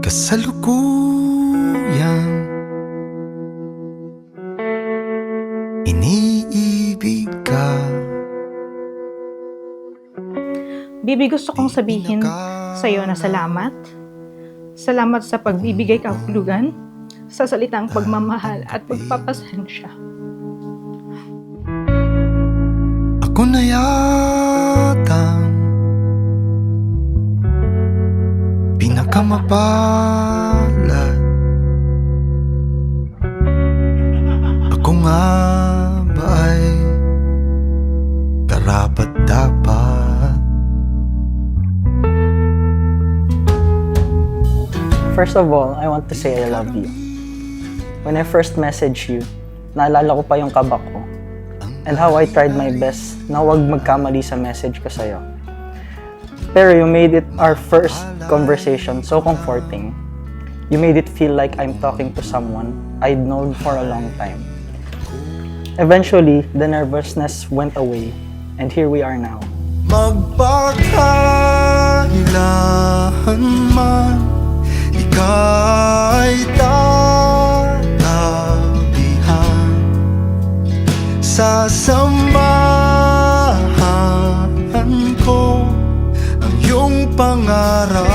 kasalukuyang iniibig ka. Bibi, gusto kong sabihin sa'yo na salamat. Salamat sa pagbibigay kahulugan, sa salitang pagmamahal at pagpapasensya. Ako na yatang pinakamapalad. Ako nga ba ay karapat-dapat? First of all, I want to say I love you. When I first messaged you, naalala ko pa yung kaba ko and how I tried my best na huwag magkamali sa message ko sa'yo. Pero you made it our first conversation so comforting. You made it feel like I'm talking to someone I'd known for a long time. Eventually, the nervousness went away and here we are now. Magpakailanman man ika'y tatabihan, sasamahan ko ang iyong pangarap.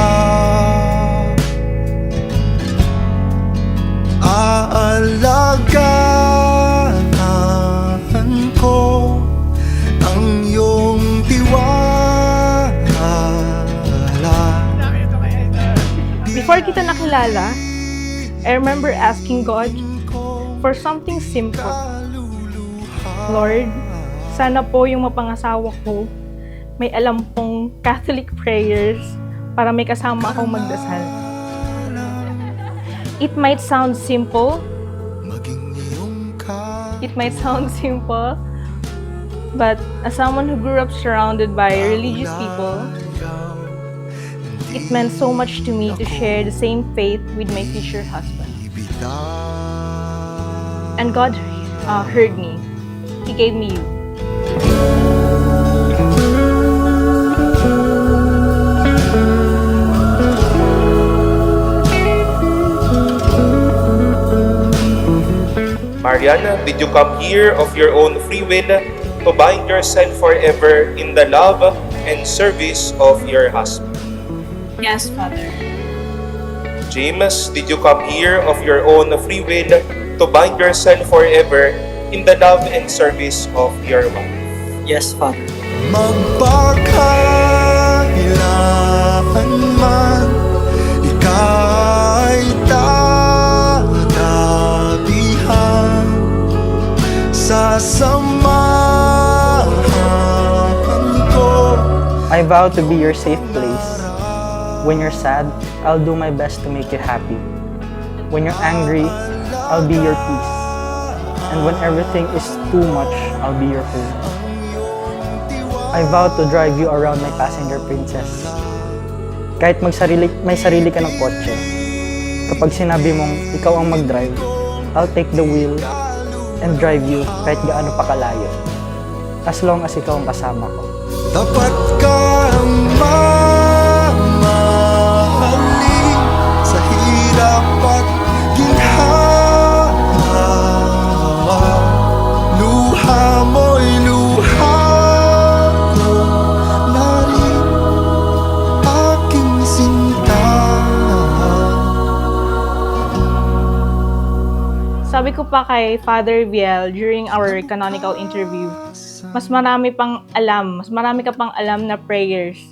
Aalagaan ko ang iyong tiwala. Before kita nakilala, I remember asking God for something simple. Lord, sana po yung mapangasawa ko may alam pong Catholic prayers para may kasama akong magdasal. It might sound simple. But as someone who grew up surrounded by religious people, it meant so much to me to share the same faith with my future husband. And God heard me. He gave me you. Mariana, did you come here of your own free will to bind yourself forever in the love and service of your husband? Yes, Father. James, did you come here of your own free will to bind yourself forever in the love and service of your wife? Yes, Father. Magpakailanman man ika'y tatabihan, sasamahan ko. I vow to be your safe place. When you're sad, I'll do my best to make you happy. When you're angry, I'll be your peace. And when everything is too much, I'll be your home. I vow to drive you around my passenger princess. Kahit may sarili ka ng kotse, kapag sinabi mong ikaw ang mag-drive, I'll take the wheel and drive you kahit gaano pa kalayo. As long as ikaw ang kasama ko. Dapat kang mamahalin sa hirap at ginhawa. Luha mo'y luha ko na rin, aking sinta. Sabi ko pa kay Father Viel during our canonical interview, mas marami ka pang alam na prayers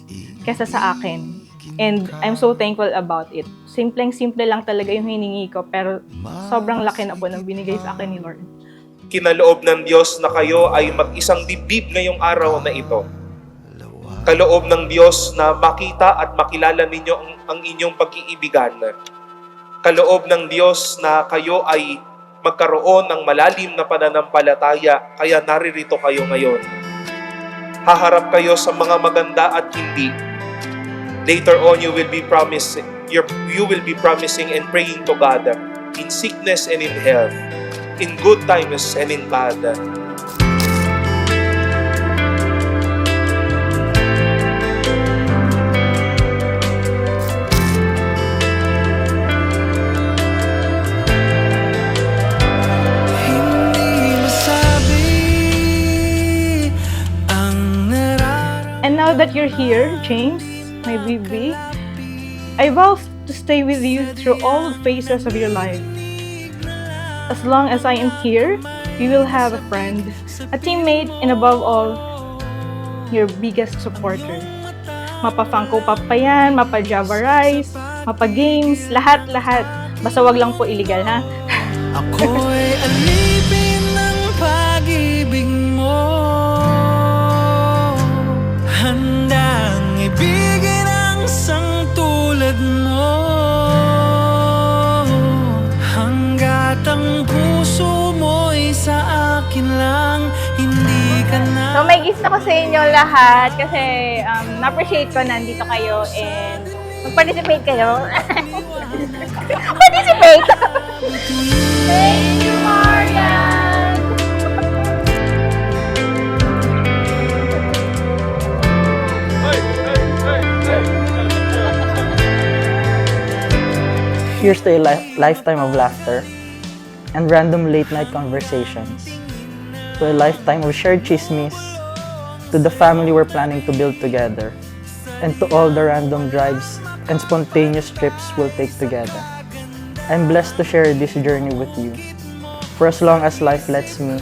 kesa sa akin. And I'm so thankful about it. Simpleng-simple lang talaga yung hiningi ko, pero sobrang laki na po ng binigay sa akin ni Lord. Kinaloob ng Diyos na kayo ay mag-isang dibdib ngayong araw na ito. Kaloob ng Diyos na makita at makilala ninyo ang inyong pag-iibigan. Kaloob ng Diyos na kayo ay magkaroon ng malalim na pananampalataya, kaya naririto kayo ngayon. Haharap kayo sa mga maganda at hindi. Later on, you will be promising and praying to God in sickness and in health, in good times and in bad. you're here, James, my baby, I vow to stay with you through all phases of your life. As long as I am here, you will have a friend, a teammate, and above all, your biggest supporter. Mapa-Funko Pop pa yan, mapa-Java Rice, mapa-games, lahat-lahat. Basta wag lang po illegal, ha? Ako'y alipin ng pag-ibig mo, handang ibigin ang isang tulad mo, hanggat ang puso mo'y sa akin lang, hindi ka na. So may gifts ako sa inyo lahat kasi na-appreciate ko nandito kayo and mag-participate kayo. Participate! Thank you, Marian! Here's to a lifetime of laughter and random late-night conversations. To a lifetime of shared chismes. To the family we're planning to build together. And to all the random drives and spontaneous trips we'll take together. I'm blessed to share this journey with you. For as long as life lets me,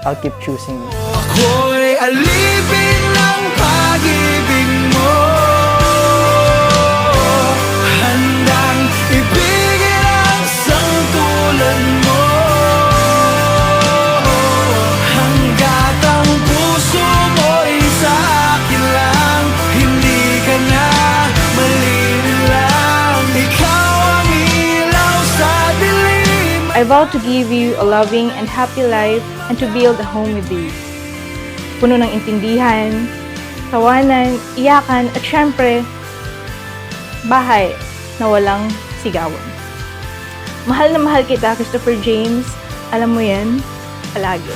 I'll keep choosing you. Ako'y alipin ng pag-ibig mo, handang ibigin ang isang tulad mo, hanggat ang puso mo'y sa akin lang, hindi ka na malinin lang, ikaw ang ilaw sa dilim. I vow to give you a loving and happy life and to build a home with you. Puno ng intindihan, tawanan, iyakan, at syempre, bahay na walang sigawan. Mahal na mahal kita, Christopher James. Alam mo yan, palagi.